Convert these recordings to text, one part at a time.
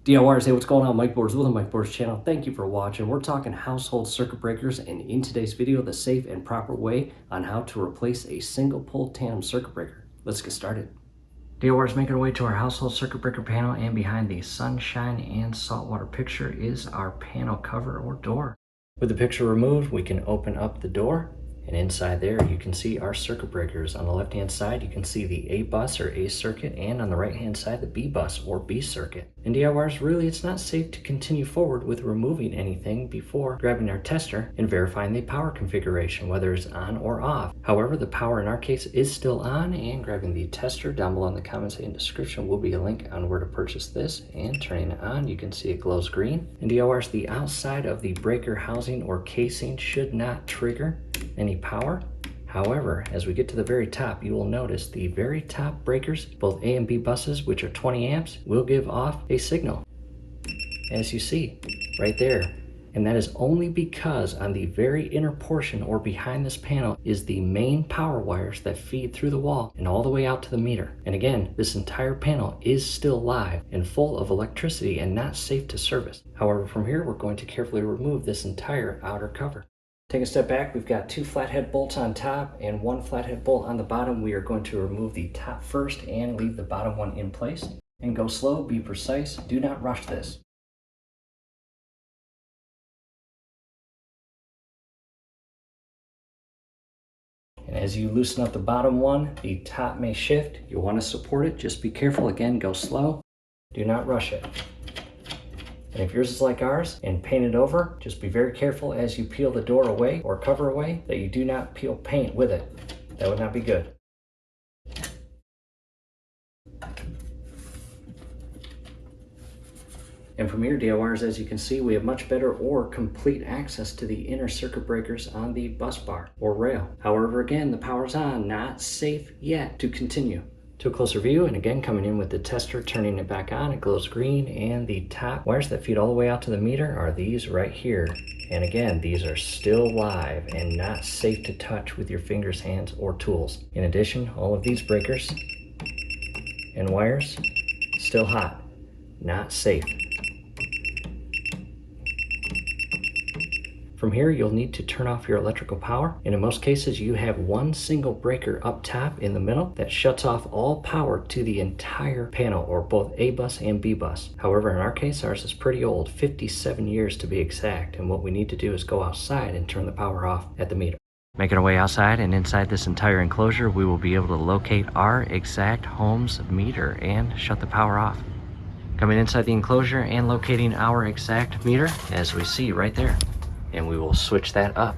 DIYers, hey, what's going on? Mike Boards with the Mike Boards channel. Thank you for watching. We're talking household circuit breakers, and in today's video, the safe and proper way on how to replace a single pole tandem circuit breaker. Let's get started. DIYers, making our way to our household circuit breaker panel, and behind the sunshine and saltwater picture is our panel cover or door. With the picture removed, we can open up the door. And inside there, you can see our circuit breakers. On the left-hand side, you can see the A bus or A circuit, and on the right-hand side, the B bus or B circuit. And DIYers, really, it's not safe to continue forward with removing anything before grabbing our tester and verifying the power configuration, whether it's on or off. However, the power in our case is still on, and grabbing the tester down below in the comments and description will be a link on where to purchase this. And turning it on, you can see it glows green. And DIYers, the outside of the breaker housing or casing should not trigger any power. However, as we get to the very top, you will notice the very top breakers, both A and B buses, which are 20 amps, will give off a signal, as you see right there. And that is only because on the very inner portion or behind this panel is the main power wires that feed through the wall and all the way out to the meter. And again, this entire panel is still live and full of electricity and not safe to service. However, from here, we're going to carefully remove this entire outer cover. Take a step back, we've got two flathead bolts on top and one flathead bolt on the bottom. We are going to remove the top first and leave the bottom one in place. And go slow, be precise, do not rush this. And as you loosen up the bottom one, the top may shift. You'll want to support it, just be careful. Again, go slow, do not rush it. And if yours is like ours and painted over, just be very careful as you peel the door away or cover away that you do not peel paint with it. That would not be good. And from here, DIYers, as you can see, we have much better or complete access to the inner circuit breakers on the bus bar or rail. However, again, the power's on, not safe yet to continue. To a closer view, and again coming in with the tester, turning it back on, it glows green, and the top wires that feed all the way out to the meter are these right here. And again, these are still live and not safe to touch with your fingers, hands, or tools. In addition, all of these breakers and wires still hot, not safe. From here, you'll need to turn off your electrical power, and in most cases, you have one single breaker up top in the middle that shuts off all power to the entire panel, or both A bus and B bus. However, in our case, ours is pretty old, 57 years to be exact, and what we need to do is go outside and turn the power off at the meter. Making our way outside, and inside this entire enclosure, we will be able to locate our exact home's meter and shut the power off. Coming inside the enclosure and locating our exact meter, as we see right there. And we will switch that up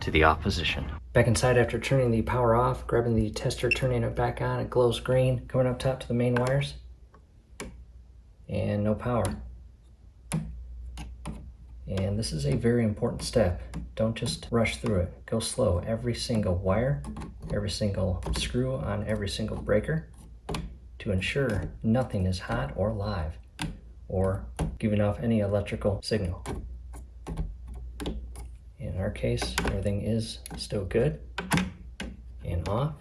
to the off position. Back inside after turning the power off, grabbing the tester, turning it back on, it glows green, coming up top to the main wires, and no power. And this is a very important step. Don't just rush through it. Go slow. Every single wire, every single screw on every single breaker to ensure nothing is hot or live or giving off any electrical signal. In our case, everything is still good and off.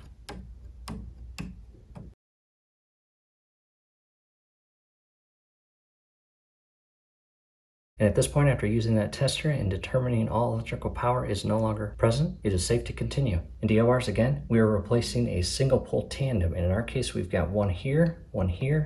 And at this point, after using that tester and determining all electrical power is no longer present, it is safe to continue. In DIYers, again, we are replacing a single pole tandem, and in our case, we've got one here,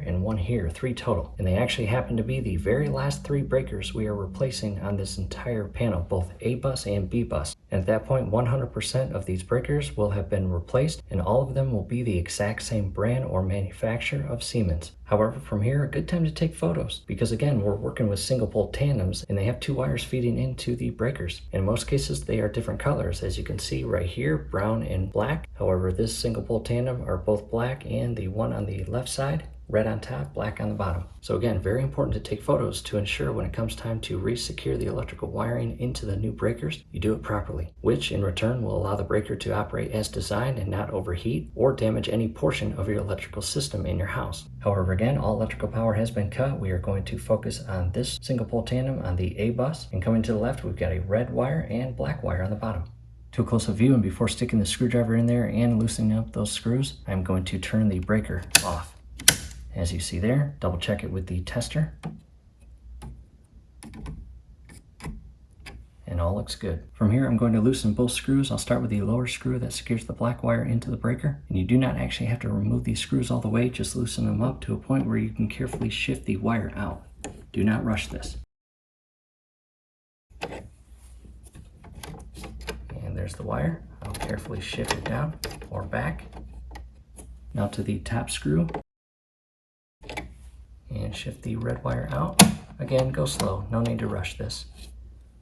and one here, 3 total. And they actually happen to be the very last 3 breakers we are replacing on this entire panel, both A bus and B bus. And at that point, 100% of these breakers will have been replaced, and all of them will be the exact same brand or manufacturer of Siemens. However, from here, a good time to take photos, because again, we're working with single pole tandems, and they have 2 wires feeding into the breakers. In most cases, they are different colors, as you can see right here, brown and black. However, this single pole tandem are both black, and the one on the left side, red on top, black on the bottom. So again, very important to take photos to ensure when it comes time to re-secure the electrical wiring into the new breakers, you do it properly, which in return will allow the breaker to operate as designed and not overheat or damage any portion of your electrical system in your house. However, again, all electrical power has been cut. We are going to focus on this single pole tandem on the A bus, and coming to the left, we've got a red wire and black wire on the bottom. To a close-up view, and before sticking the screwdriver in there and loosening up those screws, I'm going to turn the breaker off. As you see there, double check it with the tester. And all looks good. From here, I'm going to loosen both screws. I'll start with the lower screw that secures the black wire into the breaker. And you do not actually have to remove these screws all the way, just loosen them up to a point where you can carefully shift the wire out. Do not rush this. And there's the wire. I'll carefully shift it down or back. Now to the top screw. And shift the red wire out. Again, go slow. No need to rush this.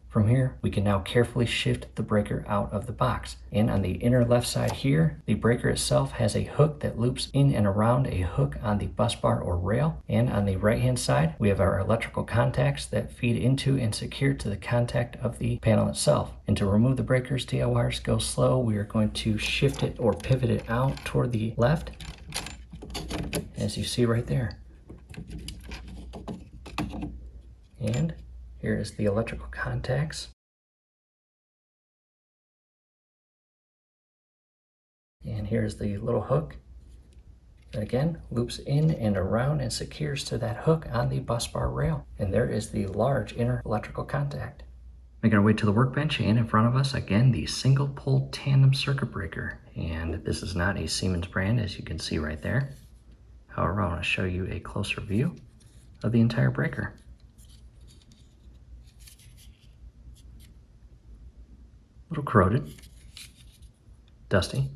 From here, we can now carefully shift the breaker out of the box. And on the inner left side here, the breaker itself has a hook that loops in and around a hook on the bus bar or rail. And on the right-hand side, we have our electrical contacts that feed into and secure to the contact of the panel itself. And to remove the breakers, DI wires, go slow. We are going to shift it or pivot it out toward the left, as you see right there. And here is the electrical contacts. And here's the little hook that again loops in and around and secures to that hook on the bus bar rail. And there is the large inner electrical contact. Making our way to the workbench, and in front of us again the single pole tandem circuit breaker. And this is not a Siemens brand, as you can see right there. However, I want to show you a closer view of the entire breaker. A little corroded, dusty,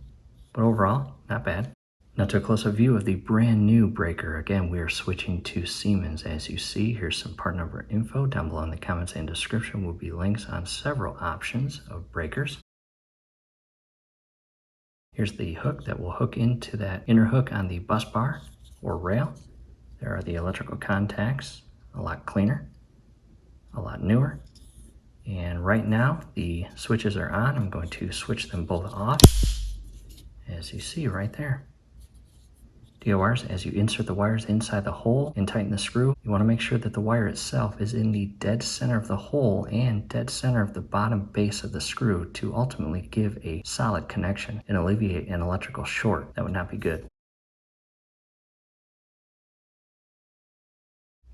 but overall, not bad. Now to a closer view of the brand new breaker. Again, we are switching to Siemens. As you see, here's some part number info. Down below in the comments and description will be links on several options of breakers. Here's the hook that will hook into that inner hook on the bus bar or rail. There are the electrical contacts, a lot cleaner, a lot newer. And right now the switches are on. I'm going to switch them both off, as you see right there. DI wires, as you insert the wires inside the hole and tighten the screw, you want to make sure that the wire itself is in the dead center of the hole and dead center of the bottom base of the screw to ultimately give a solid connection and alleviate an electrical short. That would not be good.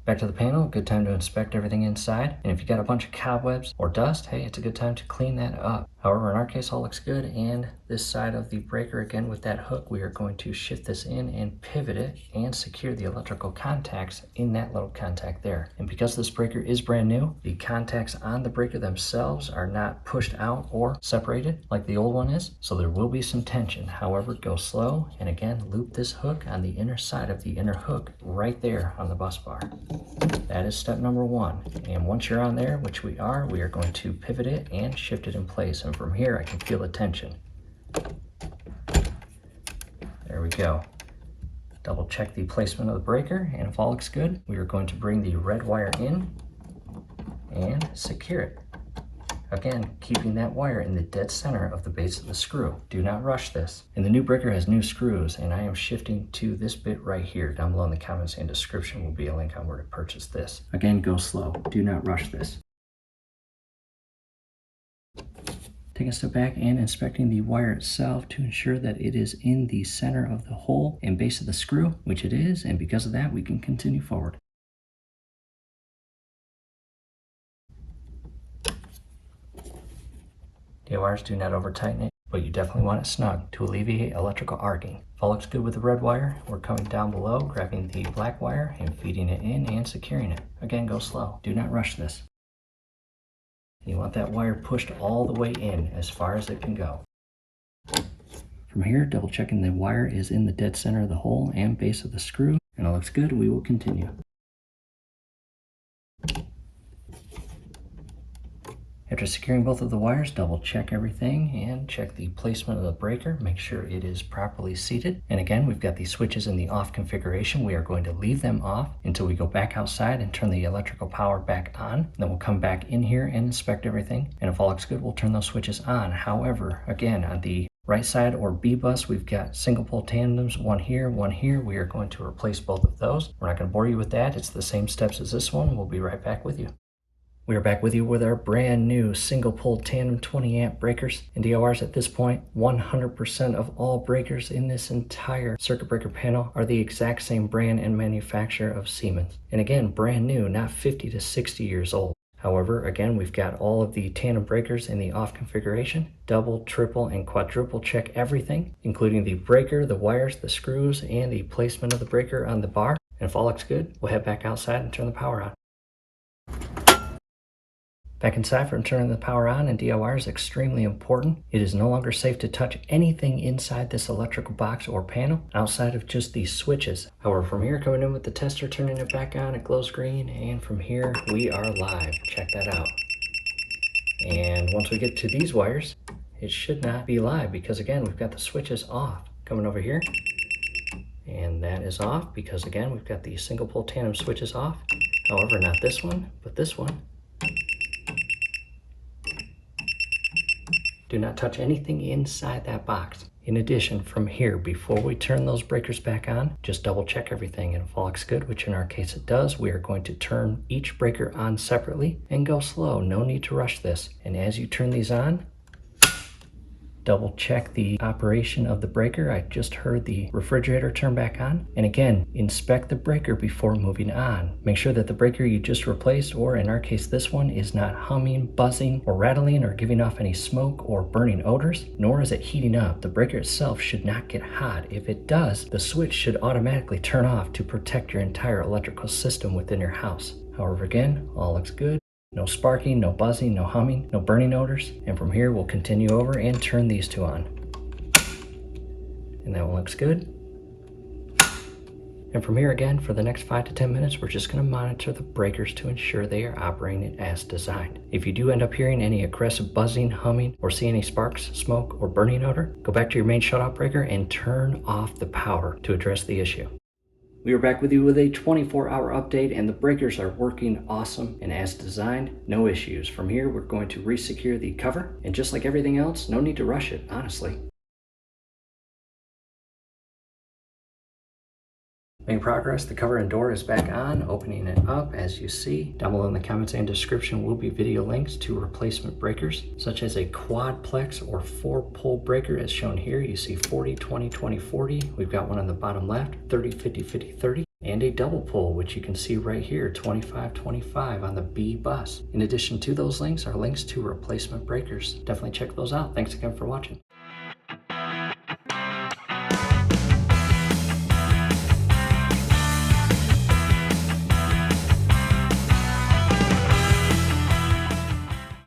Back to the panel, good time to inspect everything inside. And if you got a bunch of cobwebs or dust, hey, it's a good time to clean that up. However, in our case, all looks good. And this side of the breaker, again, with that hook, we are going to shift this in and pivot it and secure the electrical contacts in that little contact there. And because this breaker is brand new, the contacts on the breaker themselves are not pushed out or separated like the old one is. So there will be some tension. However, go slow. And again, loop this hook on the inner side of the inner hook right there on the bus bar. That is step number one. And once you're on there, which we are going to pivot it and shift it in place. And from here, I can feel the tension. There we go. Double check the placement of the breaker, and if all looks good, we are going to bring the red wire in and secure it. Again, keeping that wire in the dead center of the base of the screw. Do not rush this. And the new breaker has new screws, and I am shifting to this bit right here. Down below in the comments and description will be a link on where to purchase this. Again, go slow. Do not rush this. Take a step back and inspecting the wire itself to ensure that it is in the center of the hole and base of the screw, which it is, and because of that, we can continue forward. The wires, do not over tighten it, but you definitely want it snug to alleviate electrical arcing. If all looks good with the red wire, we're coming down below, grabbing the black wire and feeding it in and securing it. Again, go slow. Do not rush this. You want that wire pushed all the way in as far as it can go. From here, double checking the wire is in the dead center of the hole and base of the screw, and it looks good. We will continue. After securing both of the wires, double check everything and check the placement of the breaker. Make sure it is properly seated. And again, we've got the switches in the off configuration. We are going to leave them off until we go back outside and turn the electrical power back on. Then we'll come back in here and inspect everything. And if all looks good, we'll turn those switches on. However, again, on the right side or B bus, we've got single pole tandems, one here, one here. We are going to replace both of those. We're not going to bore you with that. It's the same steps as this one. We'll be right back with you. We are back with you with our brand new single pole tandem 20 amp breakers and DORs. At this point, 100% of all breakers in this entire circuit breaker panel are the exact same brand and manufacturer of Siemens. And again, brand new, not 50 to 60 years old. However, again, we've got all of the tandem breakers in the off configuration. Double, triple, and quadruple check everything, including the breaker, the wires, the screws, and the placement of the breaker on the bar. And if all looks good, we'll head back outside and turn the power on. Back inside from turning the power on, and DOR is extremely important. It is no longer safe to touch anything inside this electrical box or panel outside of just these switches. However, from here, coming in with the tester, turning it back on, it glows green, and from here, we are live. Check that out. And once we get to these wires, it should not be live because again, we've got the switches off. Coming over here, and that is off because again, we've got the single pole tandem switches off. However, not this one, but this one. Do not touch anything inside that box. In addition, from here, before we turn those breakers back on, just double check everything, and if all looks good, which in our case it does, we are going to turn each breaker on separately and go slow. No need to rush this. And as you turn these on, double check the operation of the breaker. I just heard the refrigerator turn back on. And again, inspect the breaker before moving on. Make sure that the breaker you just replaced, or in our case this one, is not humming, buzzing, or rattling, or giving off any smoke or burning odors, nor is it heating up. The breaker itself should not get hot. If it does, the switch should automatically turn off to protect your entire electrical system within your house. However, again, all looks good. No sparking, no buzzing, no humming, no burning odors. And from here, we'll continue over and turn these two on. And that one looks good. And from here again, for the next 5 to 10 minutes, we're just going to monitor the breakers to ensure they are operating as designed. If you do end up hearing any aggressive buzzing, humming, or see any sparks, smoke, or burning odor, go back to your main shutoff breaker and turn off the power to address the issue. We are back with you with a 24-hour update, and the breakers are working awesome and as designed, no issues. From here, we're going to resecure the cover, and just like everything else, no need to rush it, honestly. Making progress, the cover and door is back on, opening it up as you see. Down below in the comments and description will be video links to replacement breakers, such as a quadplex or 4-pole breaker as shown here. You see 40, 20, 20, 40. We've got one on the bottom left, 30, 50, 50, 30. And a double pole, which you can see right here, 25, 25 on the B bus. In addition to those links are links to replacement breakers. Definitely check those out. Thanks again for watching.